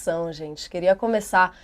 apuração, gente. Queria começar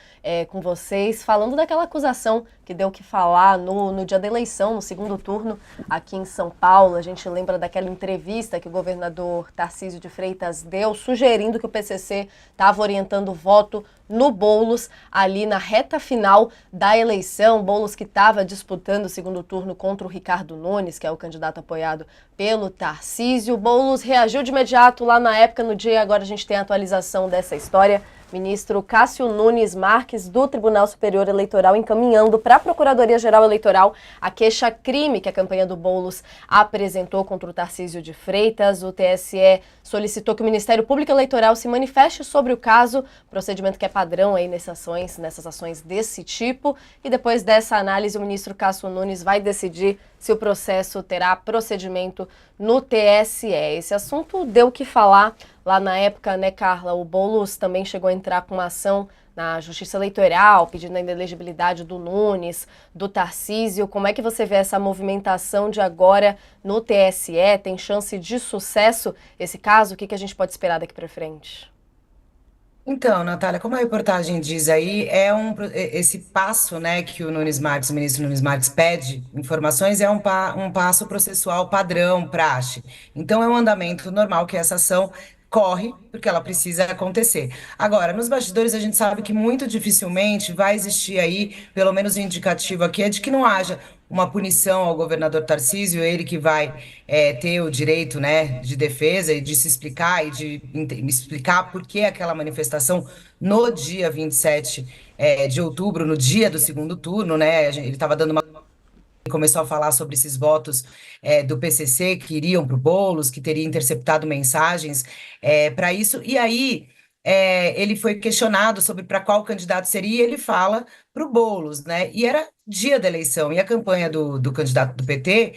com vocês falando daquela acusação que deu o que falar no dia da eleição, no segundo turno, aqui em São Paulo. A gente lembra daquela entrevista que o governador Tarcísio de Freitas deu, sugerindo que o PCC estava orientando o voto no Boulos, ali na reta final da eleição. Boulos que estava disputando o segundo turno contra o Ricardo Nunes, que é o candidato apoiado pelo Tarcísio. Boulos reagiu de imediato lá na época, no dia, agora a gente tem a atualização dessa história. Ministro Cássio Nunes Marques, do Tribunal Superior Eleitoral, encaminhando para a Procuradoria-Geral Eleitoral a queixa-crime que a campanha do Boulos apresentou contra o Tarcísio de Freitas. O TSE solicitou que o Ministério Público Eleitoral se manifeste sobre o caso, procedimento que é padrão aí nessas ações desse tipo. E depois dessa análise, o ministro Cássio Nunes vai decidir se o processo terá procedimento no TSE. Esse assunto deu o que falar lá na época, né, Carla? O Boulos também chegou a entrar com uma ação na Justiça Eleitoral, pedindo a inelegibilidade do Nunes, do Tarcísio. Como é que você vê essa movimentação de agora no TSE? Tem chance de sucesso esse caso? O que a gente pode esperar daqui para frente? Então, Natália, como a reportagem diz aí, esse passo, né, que o Nunes Marques, o ministro Nunes Marques pede informações, é um passo processual padrão, praxe. Então, é um andamento normal que essa ação corre, porque ela precisa acontecer. Agora, nos bastidores, a gente sabe que muito dificilmente vai existir aí, pelo menos o indicativo aqui, é de que não haja uma punição ao governador Tarcísio, ele que vai ter o direito, né, de defesa e de se explicar e de explicar por que aquela manifestação no dia 27 de outubro, no dia do segundo turno, né, ele estava dando uma começou a falar sobre esses votos do PCC que iriam para o Boulos, que teria interceptado mensagens para isso. E aí ele foi questionado sobre para qual candidato seria, e ele fala para o Boulos, né? E era dia da eleição, e a campanha do candidato do PT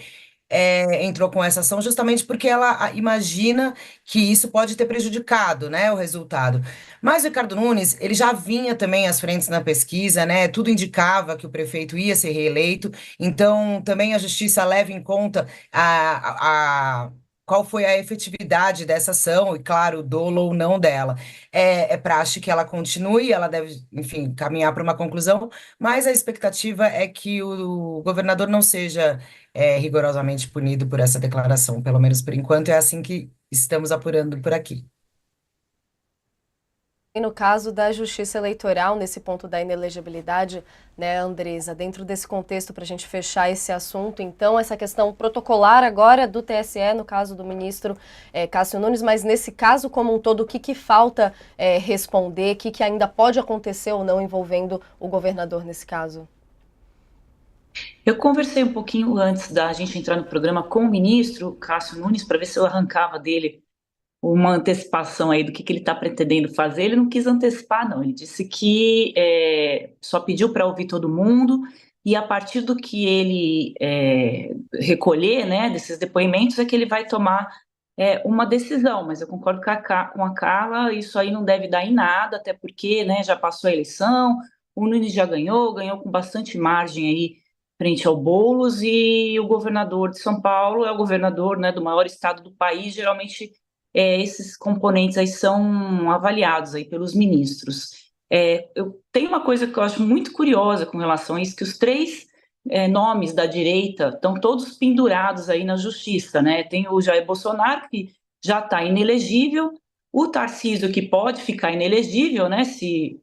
entrou com essa ação justamente porque ela imagina que isso pode ter prejudicado, né, o resultado. Mas o Ricardo Nunes, ele já vinha também às frentes na pesquisa, né? Tudo indicava que o prefeito ia ser reeleito. Então, também a justiça leva em conta qual foi a efetividade dessa ação e, claro, o dolo ou não dela. É praxe que ela continue, ela deve, enfim, caminhar para uma conclusão, mas a expectativa é que o governador não seja rigorosamente punido por essa declaração. Pelo menos por enquanto é assim que estamos apurando por aqui. E no caso da Justiça Eleitoral, nesse ponto da inelegibilidade, né, Andresa, dentro desse contexto, para a gente fechar esse assunto, então, essa questão protocolar agora do TSE, no caso do ministro Cássio Nunes, mas nesse caso como um todo, o que falta responder, o que ainda pode acontecer ou não envolvendo o governador nesse caso? Eu conversei um pouquinho antes da gente entrar no programa com o ministro Cássio Nunes para ver se eu arrancava dele uma antecipação aí do que ele está pretendendo fazer. Ele não quis antecipar, não. Ele disse que só pediu para ouvir todo mundo e a partir do que ele recolher, né, desses depoimentos, é que ele vai tomar uma decisão. Mas eu concordo com a Carla, isso aí não deve dar em nada, até porque, né, já passou a eleição, o Nunes já ganhou com bastante margem aí frente ao Boulos, e o governador de São Paulo é o governador, né, do maior estado do país. Geralmente esses componentes aí são avaliados aí pelos ministros. Eu tenho uma coisa que eu acho muito curiosa com relação a isso, que os três nomes da direita estão todos pendurados aí na justiça, né? Tem o Jair Bolsonaro, que já está inelegível, o Tarcísio, que pode ficar inelegível, né, se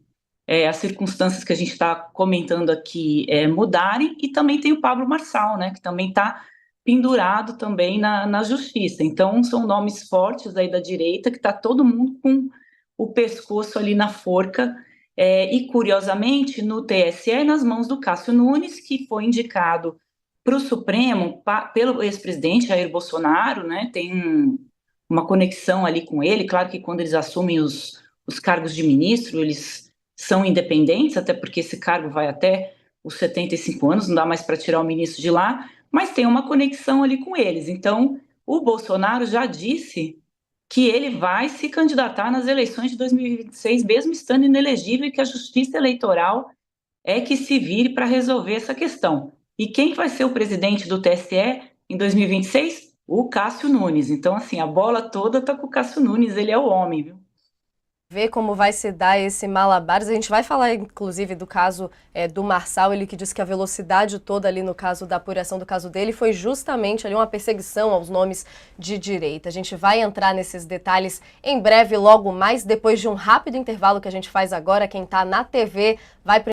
as circunstâncias que a gente está comentando aqui mudarem, e também tem o Pablo Marçal, né, que também está pendurado também na justiça. Então, são nomes fortes aí da direita, que está todo mundo com o pescoço ali na forca, e curiosamente, no TSE, nas mãos do Cássio Nunes, que foi indicado para o Supremo pelo ex-presidente Jair Bolsonaro, né, tem uma conexão ali com ele. Claro que quando eles assumem os cargos de ministro, eles são independentes, até porque esse cargo vai até os 75 anos, não dá mais para tirar o ministro de lá, mas tem uma conexão ali com eles. Então, o Bolsonaro já disse que ele vai se candidatar nas eleições de 2026, mesmo estando inelegível, e que a Justiça Eleitoral é que se vire para resolver essa questão. E quem vai ser o presidente do TSE em 2026? O Cássio Nunes. Então, assim, a bola toda está com o Cássio Nunes, ele é o homem, viu? ver como vai se dar esse malabares. A gente vai falar, inclusive, do caso do Marçal, ele que disse que a velocidade toda ali no caso da apuração do caso dele foi justamente ali uma perseguição aos nomes de direita. A gente vai entrar nesses detalhes em breve, logo mais, depois de um rápido intervalo que a gente faz agora. Quem está na TV vai